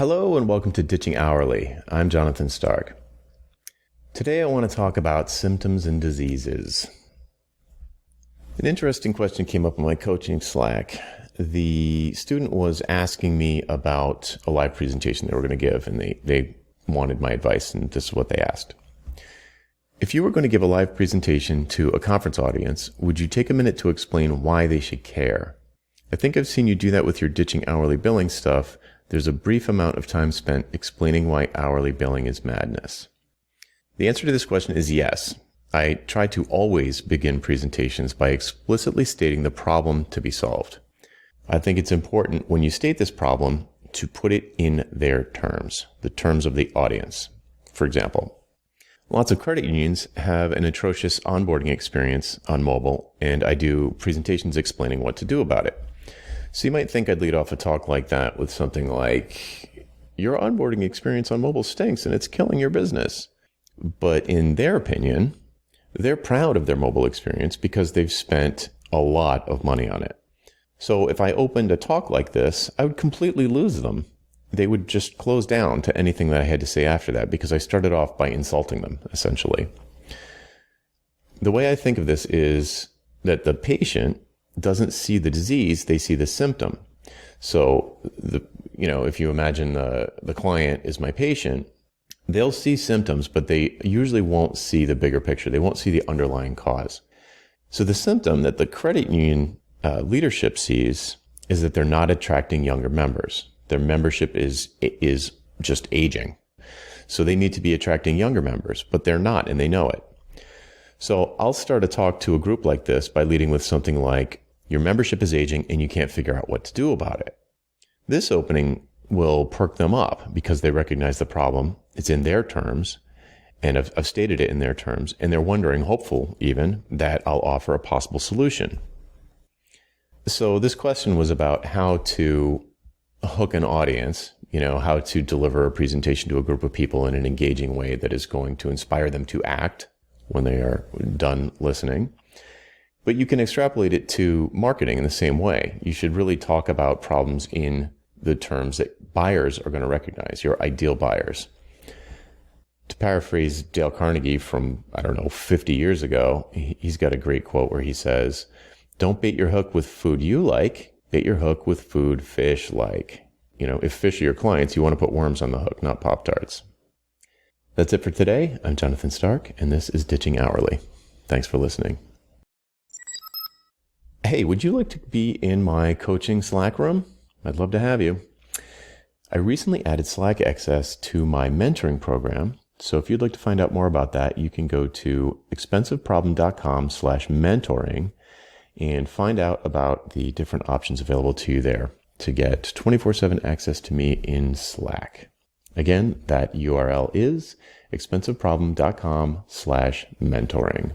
Hello and welcome to Ditching Hourly. I'm Jonathan Stark. Today I want to talk about symptoms and diseases. An interesting question came up in my coaching Slack. The student was asking me about a live presentation they were going to give, and they wanted my advice, and this is what they asked. If you were going to give a live presentation to a conference audience, would you take a minute to explain why they should care? I think I've seen you do that with your Ditching Hourly billing stuff. There's a brief amount of time spent explaining why hourly billing is madness. The answer to this question is yes. I try to always begin presentations by explicitly stating the problem to be solved. I think it's important when you state this problem to put it in their terms, the terms of the audience. For example, lots of credit unions have an atrocious onboarding experience on mobile, and I do presentations explaining what to do about it. So you might think I'd lead off a talk like that with something like, your onboarding experience on mobile stinks and it's killing your business. But in their opinion, they're proud of their mobile experience because they've spent a lot of money on it. So if I opened a talk like this, I would completely lose them. They would just close down to anything that I had to say after that because I started off by insulting them, essentially. The way I think of this is that the patient doesn't see the disease, they see the symptom. So, if you imagine the client is my patient, they'll see symptoms, but they usually won't see the bigger picture. They won't see the underlying cause. So the symptom that the credit union leadership sees is that they're not attracting younger members. Their membership is just aging. So they need to be attracting younger members, but they're not, and they know it. So I'll start a talk to a group like this by leading with something like, your membership is aging and you can't figure out what to do about it. This opening will perk them up because they recognize the problem. It's in their terms, and I've stated it in their terms, and they're wondering, hopeful even, that I'll offer a possible solution. So this question was about how to hook an audience, how to deliver a presentation to a group of people in an engaging way that is going to inspire them to act when they are done listening. But you can extrapolate it to marketing in the same way. You should really talk about problems in the terms that buyers are going to recognize, your ideal buyers. To paraphrase Dale Carnegie from, 50 years ago, he's got a great quote where he says, don't bait your hook with food you like, bait your hook with food fish like. If fish are your clients, you want to put worms on the hook, not Pop-Tarts. That's it for today. I'm Jonathan Stark, and this is Ditching Hourly. Thanks for listening. Hey, would you like to be in my coaching Slack room? I'd love to have you. I recently added Slack access to my mentoring program, so if you'd like to find out more about that, you can go to expensiveproblem.com/mentoring and find out about the different options available to you there to get 24/7 access to me in Slack. Again, that URL is expensiveproblem.com/mentoring.